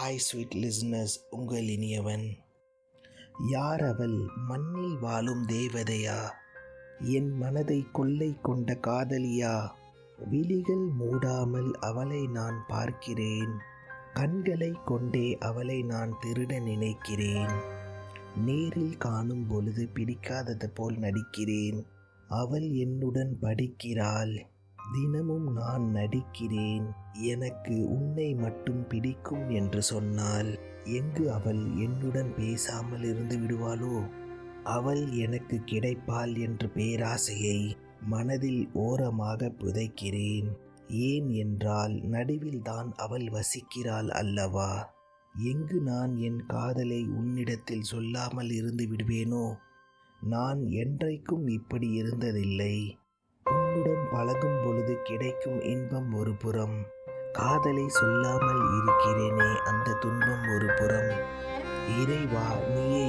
Hi sweet listeners, உங்கள் இனியவன். யார் அவள்? மண்ணில் வாழும் தேவதையா? என் மனதை கொள்ளை கொண்ட காதலியா? விழிகள் மூடாமல் அவளை நான் பார்க்கிறேன். கண்களை கொண்டே அவளை நான் திருட நினைக்கிறேன். நேரில் காணும் பொழுது பிடிக்காதது போல் நடிக்கிறேன். அவள் என்னுடன் படிக்கிறாள். தினமும் நான் நடிக்கிறேன். எனக்கு உன்னை மட்டும் பிடிக்கும் என்று சொன்னால் எங்கு அவள் என்னுடன் பேசாமல் இருந்து விடுவாளோ? அவள் எனக்கு கிடைப்பாள் என்ற பேராசையை மனதில் ஓரமாக புதைக்கிறேன். ஏன் என்றால் நடுவில் தான் அவள் வசிக்கிறாள் அல்லவா? எங்கு நான் என் காதலை உன்னிடத்தில் சொல்லாமல் இருந்து விடுவேனோ? நான் என்றைக்கும் இப்படி இருந்ததில்லை. உன்னுடன் பழகும் பொழுது கிடைக்கும் இன்பம் ஒரு புறம், காதலை சொல்லாமல் இருக்கிறேனே அந்த துன்பம் ஒரு புறம். இறைவா, நீயே